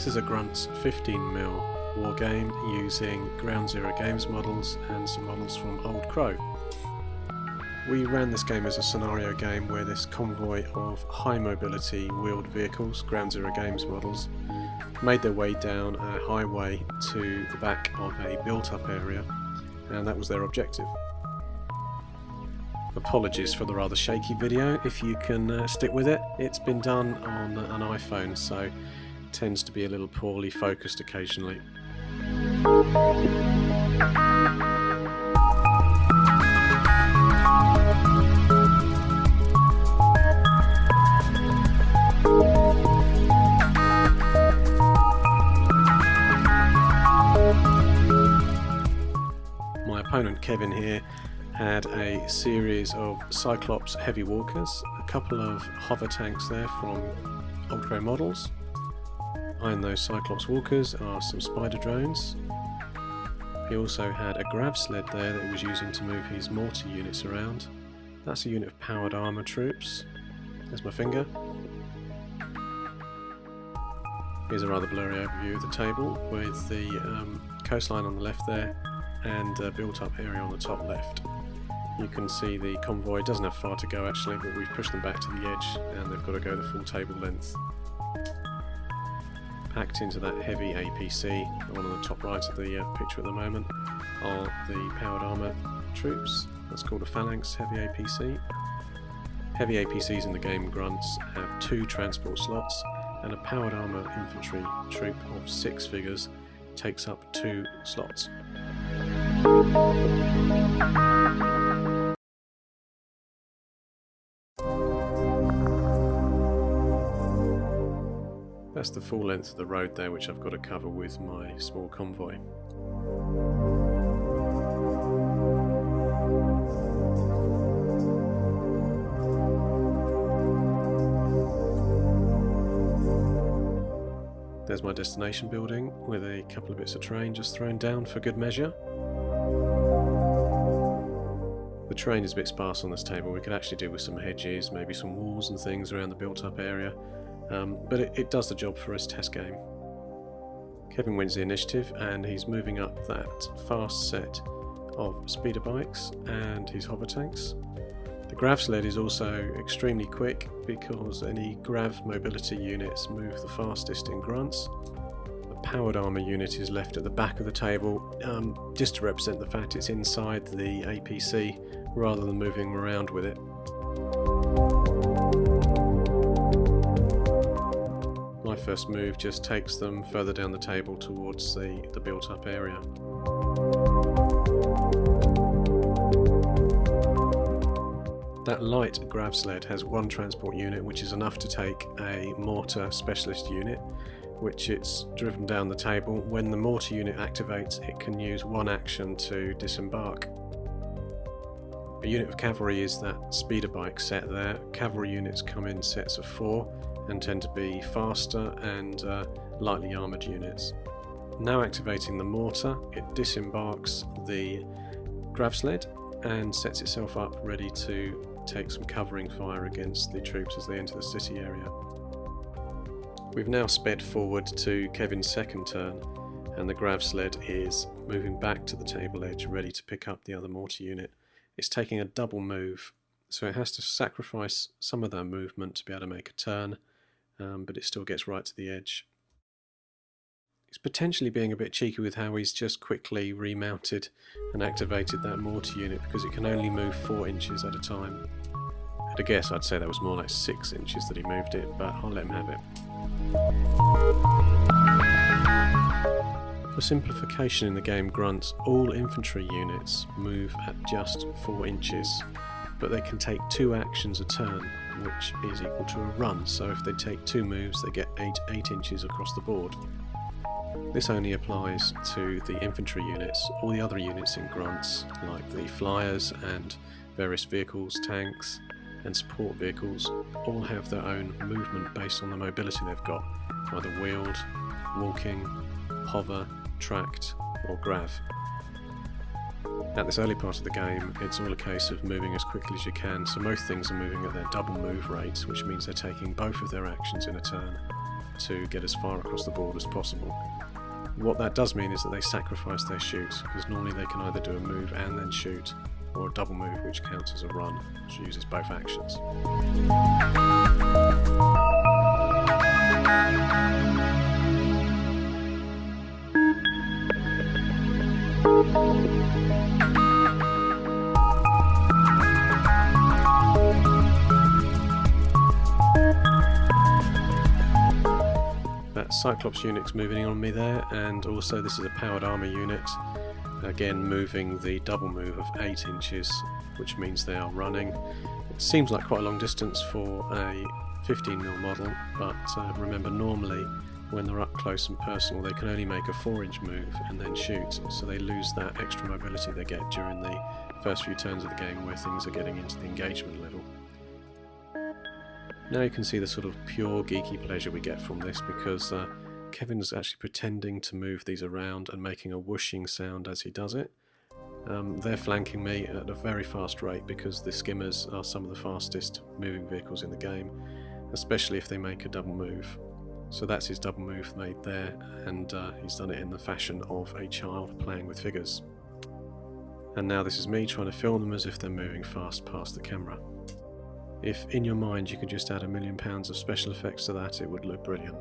This is a Grunts 15mm war game using Ground Zero Games models and some models from Old Crow. We ran this game as a scenario game where this convoy of high mobility wheeled vehicles, Ground Zero Games models, made their way down a highway to the back of a built-up area, and that was their objective. Apologies for the rather shaky video. If you can stick with it, it's been done on an iPhone, so it tends to be a little poorly focused occasionally. My opponent Kevin here had a series of Cyclops heavy walkers, a couple of hover tanks there from Old Crow models. Behind those Cyclops walkers are some spider drones. He also had a Grav sled there that he was using to move his mortar units around. That's a unit of powered armour troops. There's my finger. Here's a rather blurry overview of the table with the coastline on the left there and a built-up area on the top left. You can see the convoy doesn't have far to go actually, but we've pushed them back to the edge and they've got to go the full table length. Packed into that heavy APC, the one on the top right of the picture at the moment, are the powered armour troops. That's called a phalanx heavy APC. Heavy APCs in the game Grunts have 2 transport slots, and a powered armour infantry troop of 6 figures takes up 2 slots. That's the full length of the road there, which I've got to cover with my small convoy. There's my destination building with a couple of bits of terrain just thrown down for good measure. The terrain is a bit sparse on this table. We could actually do with some hedges, maybe some walls and things around the built-up area. But it does the job for this test game. Kevin wins the initiative and he's moving up that fast set of speeder bikes and his hover tanks. The Grav sled is also extremely quick because any Grav mobility units move the fastest in Grunts. The powered armour unit is left at the back of the table just to represent the fact it's inside the APC rather than moving around with it. My first move just takes them further down the table towards the built-up area. That light Grav sled has 1 transport unit, which is enough to take a mortar specialist unit, which it's driven down the table. When the mortar unit activates, it can use 1 action to disembark. A unit of cavalry is that speeder bike set there. Cavalry units come in sets of 4 and tend to be faster and lightly armoured units. Now activating the mortar, it disembarks the Grav sled and sets itself up ready to take some covering fire against the troops as they enter the city area. We've now sped forward to Kevin's second turn and the Grav sled is moving back to the table edge ready to pick up the other mortar unit. It's taking a double move, so it has to sacrifice some of that movement to be able to make a turn, but it still gets right to the edge. He's potentially being a bit cheeky with how he's just quickly remounted and activated that mortar unit because it can only move 4 inches at a time. At a guess, I'd say that was more like 6 inches that he moved it, but I'll let him have it. For simplification in the game Grunts, all infantry units move at just 4 inches, but they can take 2 actions a turn, which is equal to a run, so if they take 2 moves they get 8 inches across the board. This only applies to the infantry units. All the other units in Grunts, like the flyers and various vehicles, tanks and support vehicles, all have their own movement based on the mobility they've got, either wheeled, walking, hover, tracked or Grav. At this early part of the game, it's all a case of moving as quickly as you can, so most things are moving at their double move rates, which means they're taking both of their actions in a turn. to get as far across the board as possible. What that does mean is that they sacrifice their shoots, because normally they can either do a move and then shoot, or a double move which counts as a run, which uses both actions. That Cyclops unit's moving on me there, and also this is a powered armour unit, again moving the double move of 8 inches, which means they are running. It seems like quite a long distance for a 15mm model, but remember, normally when they're up close and personal they can only make a 4-inch move and then shoot, so they lose that extra mobility they get during the first few turns of the game where things are getting into the engagement level. Now you can see the sort of pure geeky pleasure we get from this, because Kevin's actually pretending to move these around and making a whooshing sound as he does it. They're flanking me at a very fast rate because the skimmers are some of the fastest moving vehicles in the game, especially if they make a double move. So that's his double move made there, and he's done it in the fashion of a child playing with figures. And now this is me trying to film them as if they're moving fast past the camera. If in your mind you could just add £1 million of special effects to that, it would look brilliant.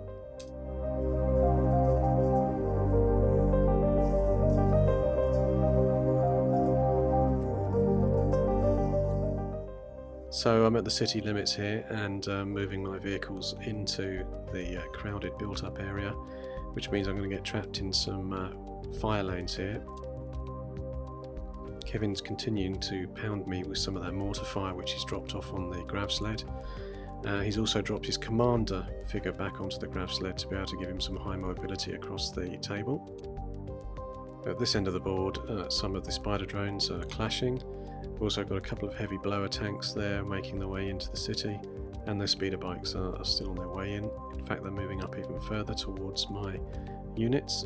So I'm at the city limits here and moving my vehicles into the crowded built-up area, which means I'm going to get trapped in some fire lanes here. Kevin's continuing to pound me with some of that mortar fire which he's dropped off on the grav sled. He's also dropped his commander figure back onto the grav sled to be able to give him some high mobility across the table. At this end of the board, some of the spider drones are clashing. We've also got a couple of heavy blower tanks there making their way into the city, and their speeder bikes are still on their way in. In fact, they're moving up even further towards my units.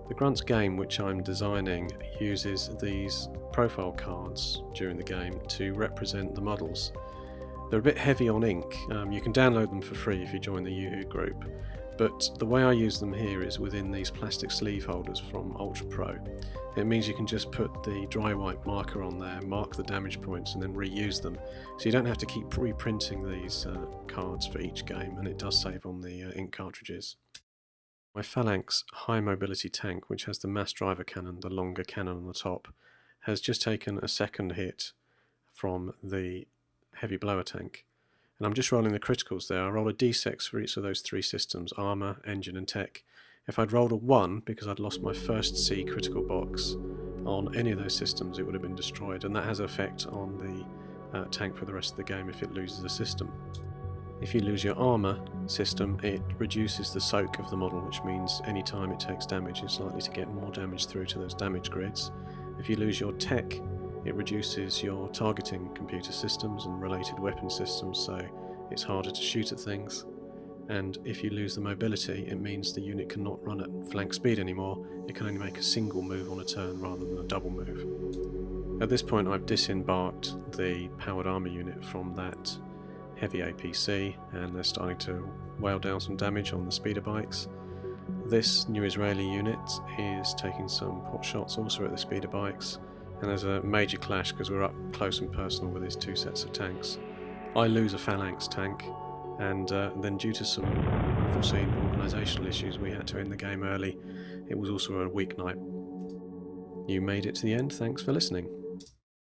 The Grunts game which I'm designing uses these profile cards during the game to represent the models. They're a bit heavy on ink. You can download them for free if you join the Yoo-Hoo group, but the way I use them here is within these plastic sleeve holders from Ultra Pro. It means you can just put the dry white marker on there, mark the damage points, and then reuse them, so you don't have to keep reprinting these cards for each game, and it does save on the ink cartridges. My Phalanx high mobility tank, which has the mass driver cannon, the longer cannon on the top, has just taken a second hit from the heavy blower tank. And I'm just rolling the criticals there. I roll a d6 for each of those 3 systems, armour, engine and tech. If I'd rolled a 1 because I'd lost my first C critical box on any of those systems, it would have been destroyed, and that has an effect on the tank for the rest of the game if it loses a system. If you lose your armour system, it reduces the soak of the model, which means any time it takes damage it's likely to get more damage through to those damage grids. If you lose your tech, it reduces your targeting computer systems and related weapon systems, so it's harder to shoot at things. And if you lose the mobility, it means the unit cannot run at flank speed anymore. It can only make a single move on a turn rather than a double move. At this point I've disembarked the powered armour unit from that heavy APC, and they're starting to whale down some damage on the speeder bikes. This new Israeli unit is taking some pot shots also at the speeder bikes, and there's a major clash because we're up close and personal with these 2 sets of tanks. I lose a Phalanx tank, and then due to some unforeseen organisational issues we had to end the game early. It was also a weeknight. You made it to the end, thanks for listening.